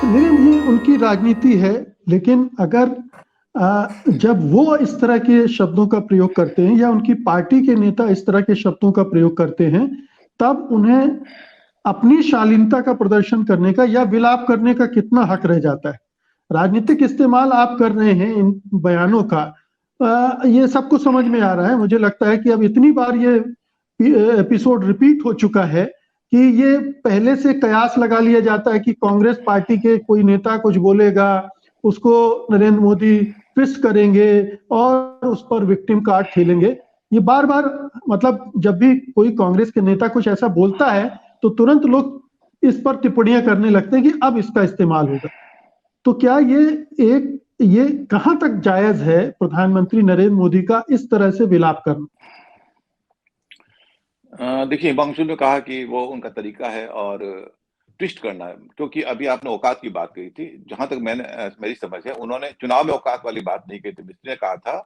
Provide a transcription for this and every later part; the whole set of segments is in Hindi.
लेकिन ये उनकी राजनीति है। लेकिन अगर जब वो इस तरह के शब्दों का प्रयोग करते हैं या उनकी पार्टी के नेता इस तरह के शब्दों का प्रयोग करते हैं, तब उन्हें अपनी शालीनता का प्रदर्शन करने का या विलाप करने का कितना हक रह जाता है। राजनीतिक इस्तेमाल आप कर रहे हैं इन बयानों का, ये सबको समझ में आ रहा है। मुझे लगता है कि अब इतनी बार ये एपिसोड रिपीट हो चुका है कि ये पहले से कयास लगा लिया जाता है कि कांग्रेस पार्टी के कोई नेता कुछ बोलेगा, उसको नरेंद्र मोदी ट्विस्ट करेंगे और उस पर विक्टिम कार्ड खेलेंगे। ये बार बार, मतलब जब भी कोई कांग्रेस के नेता कुछ ऐसा बोलता है तो तुरंत लोग इस पर टिप्पणियां करने लगते हैं कि अब इसका इस्तेमाल होगा। तो क्या ये कहां तक जायज है प्रधानमंत्री नरेंद्र मोदी का इस तरह से विलाप करना? देखिए, हिमांशु ने कहा कि वो उनका तरीका है और ट्विस्ट करना है, क्योंकि अभी आपने औकात की बात कही थी। जहां तक मेरी समझ है, उन्होंने चुनाव में औकात वाली बात नहीं कही थी। मिस्त्री ने कहा था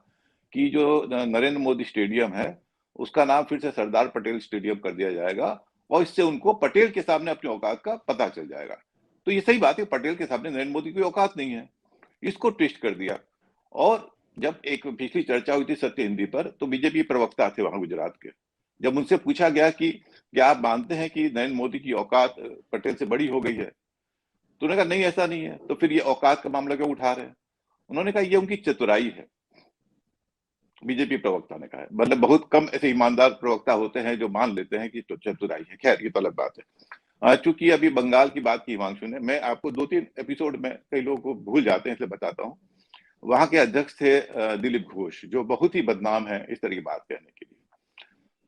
कि जो नरेंद्र मोदी स्टेडियम है, उसका नाम फिर से सरदार पटेल स्टेडियम कर दिया जाएगा और इससे उनको पटेल के सामने अपनी औकात का पता चल जाएगा। तो ये सही बात है, पटेल के सामने नरेंद्र मोदी की औकात नहीं है, इसको ट्विस्ट कर दिया। और जब एक पिछली चर्चा हुई थी सत्य हिंदी पर, तो बीजेपी प्रवक्ता थे वहां गुजरात के, जब उनसे पूछा गया कि क्या आप मानते हैं कि नरेंद्र मोदी की औकात पटेल से बड़ी हो गई है, तो उन्होंने कहा नहीं, ऐसा नहीं है। तो फिर ये औकात का मामला क्यों उठा रहे हैं? उन्होंने कहा ये उनकी चतुराई है। बीजेपी प्रवक्ता ने कहा है, मतलब बहुत कम ऐसे ईमानदार प्रवक्ता होते हैं जो मान लेते हैं कि तो चतुराई है। खैर, ये तो अलग बात है। चूंकि अभी बंगाल की बात की हिमांशु ने, मैं आपको 2-3 एपिसोड में, कई लोगों को भूल जाते हैं इसलिए बताता हूँ। वहां के अध्यक्ष थे दिलीप घोष, जो बहुत ही बदनाम है इस तरह की बात कहने के लिए।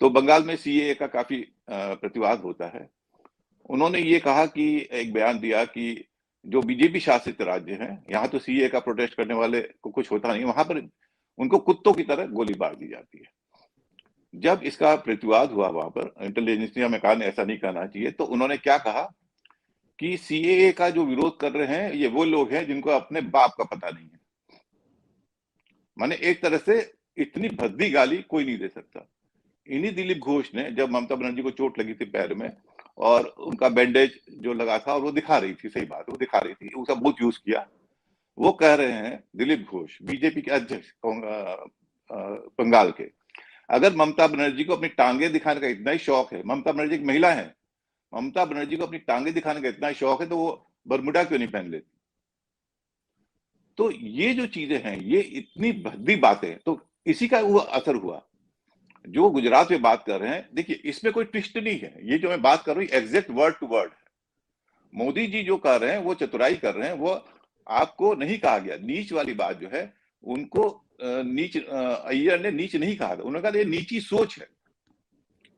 तो बंगाल में सीएए का काफी प्रतिवाद होता है। उन्होंने ये कहा कि, एक बयान दिया कि जो बीजेपी शासित राज्य हैं, यहाँ तो सीएए का प्रोटेस्ट करने वाले को कुछ होता नहीं, वहां पर उनको कुत्तों की तरह गोली मार दी जाती है। जब इसका प्रतिवाद हुआ वहां पर, इंटेलिजेंस में कहा ऐसा नहीं करना चाहिए, तो उन्होंने क्या कहा कि सीएए का जो विरोध कर रहे हैं ये वो लोग हैं जिनको अपने बाप का पता नहीं है। माने एक तरह से इतनी भद्दी गाली कोई नहीं दे सकता। इन्हीं दिलीप घोष ने, जब ममता बनर्जी को चोट लगी थी पैर में और उनका बैंडेज जो लगा था और वो दिखा रही थी, सही बात है, वो दिखा रही थी, उसका बहुत यूज किया। वो कह रहे हैं दिलीप घोष, बीजेपी के अध्यक्ष बंगाल के, अगर ममता बनर्जी को अपनी टांगे दिखाने का इतना ही शौक है, ममता बनर्जी एक महिला है, ममता बनर्जी को अपनी टांगे दिखाने का इतना ही शौक है, तो वो बरमुडा क्यों नहीं पहन लेती? तो ये जो चीजें हैं, ये इतनी भद्दी बातें, तो इसी का वो असर हुआ। जो गुजरात में बात कर रहे हैं, देखिए इसमें कोई ट्विस्ट नहीं है, ये जो मैं बात कर रही हूँ एग्जैक्ट वर्ड टू वर्ड है। मोदी जी जो कर रहे हैं वो चतुराई कर रहे हैं, वो आपको नहीं कहा गया। नीच वाली बात जो है, उनको नीच, अय्यर ने नीच नहीं कहा था, उन्होंने कहा ये नीची सोच है।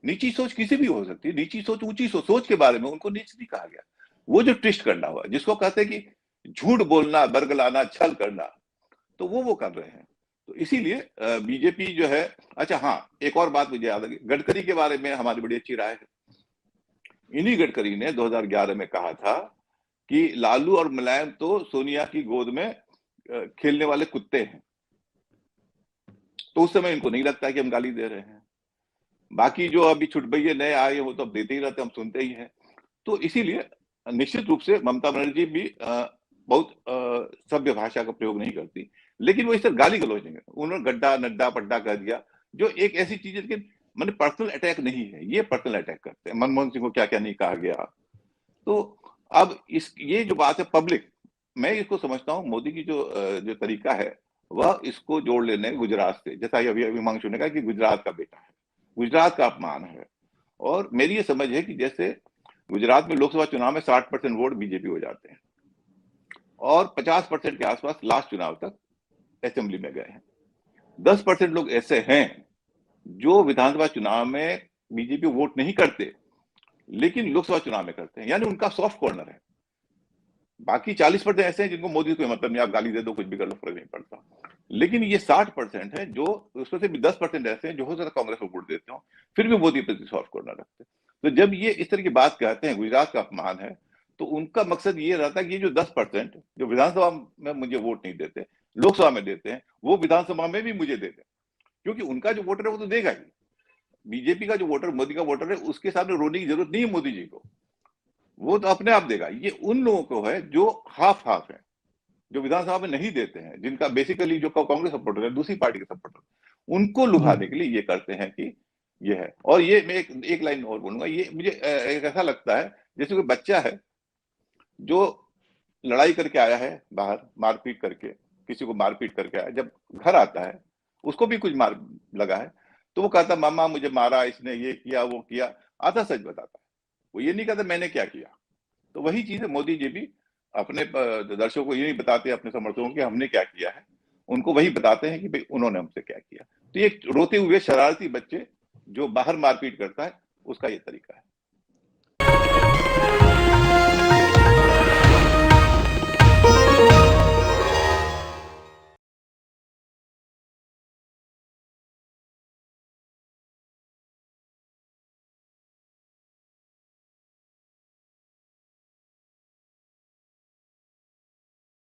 नीची सोच किसी भी हो सकती है, नीची सोच ऊंची सोच के बारे में उनको नीच नहीं कहा गया। वो जो ट्विस्ट करना हुआ, जिसको कहते हैं कि झूठ बोलना, बरगलाना, छल करना, तो वो कर रहे हैं। तो इसीलिए बीजेपी जो है, अच्छा हाँ, एक और बात मुझे याद आ गई, गडकरी के बारे में हमारी बड़ी अच्छी राय है। इन्हीं गडकरी ने 2011 में कहा था कि लालू और मुलायम तो सोनिया की गोद में खेलने वाले कुत्ते हैं। तो उस समय इनको नहीं लगता कि हम गाली दे रहे हैं। बाकी जो अभी छुटभैये नए आए हैं वो तो अब देते ही रहते, हम सुनते ही हैं। तो इसीलिए निश्चित रूप से ममता बनर्जी भी बहुत सभ्य भाषा का प्रयोग नहीं करती, लेकिन वो इस तरह गाली गलौज नहीं करती। उन्होंने गड्ढा नड्डा पड्डा कह दिया, जो एक ऐसी चीज है, लेकिन मैंने पर्सनल अटैक नहीं है, ये पर्सनल अटैक करते हैं। मनमोहन सिंह को क्या क्या नहीं कहा गया। तो अब ये जो बात है पब्लिक, मैं इसको समझता हूँ मोदी की जो तरीका है, वह इसको जोड़ लेने गुजरात से, जैसा अभी हिमांशु ने कहा कि गुजरात का बेटा है, गुजरात का अपमान है। और मेरी ये समझ है कि जैसे गुजरात में लोकसभा चुनाव में 60% वोट बीजेपी हो जाते हैं और 50% के आसपास लास्ट चुनाव तक असेंबली में गए हैं। 10% लोग ऐसे हैं जो विधानसभा चुनाव में बीजेपी वोट नहीं करते, लेकिन लोकसभा चुनाव में करते हैं, यानी उनका सॉफ्ट कॉर्नर है। बाकी 40% ऐसे हैं जिनको मोदी को मतलब नहीं, आप गाली दे दो, कुछ भी कर लो, फर्क नहीं पड़ता। लेकिन ये 60% है, जो उसमें से भी 10% ऐसे हैं जो हो सकता है कांग्रेस को वोट देते हो, फिर भी मोदी प्रति सॉफ्ट कॉर्नर रखते हैं। तो जब ये इस तरह की बात कहते हैं गुजरात का अपमान है, तो उनका मकसद ये रहता है कि ये जो 10% जो विधानसभा में मुझे वोट नहीं देते, लोकसभा में देते हैं, वो विधानसभा में भी मुझे देते, क्योंकि उनका जो वोटर है वो तो देगा ही। बीजेपी का जो वोटर, मोदी का वोटर है, उसके सामने रोने की जरूरत नहीं है मोदी जी को। वो तो अपने आप देगा। ये उन लोगों को है जो हाफ हाफ है, जो विधानसभा में नहीं देते हैं, जिनका बेसिकली जो कांग्रेस सपोर्टर है, दूसरी पार्टी के सपोर्टर, उनको जी लुभाने के लिए ये करते हैं कि ये है। और ये मैं एक लाइन और बोलूंगा, ये मुझे एक ऐसा लगता है जैसे कोई बच्चा है जो लड़ाई करके आया है बाहर, मारपीट करके, किसी को मारपीट करके आया, जब घर आता है उसको भी कुछ मार लगा है, तो वो कहता मामा मुझे मारा इसने, ये किया वो किया, आधा सच बताता है, वो ये नहीं कहता मैंने क्या किया। तो वही चीज है, मोदी जी भी अपने दर्शकों को ये नहीं बताते अपने समर्थकों को कि हमने क्या किया है, उनको वही बताते हैं कि भाई उन्होंने हमसे क्या किया। तो ये रोते हुए शरारती बच्चे जो बाहर मारपीट करता है, उसका ये तरीका है।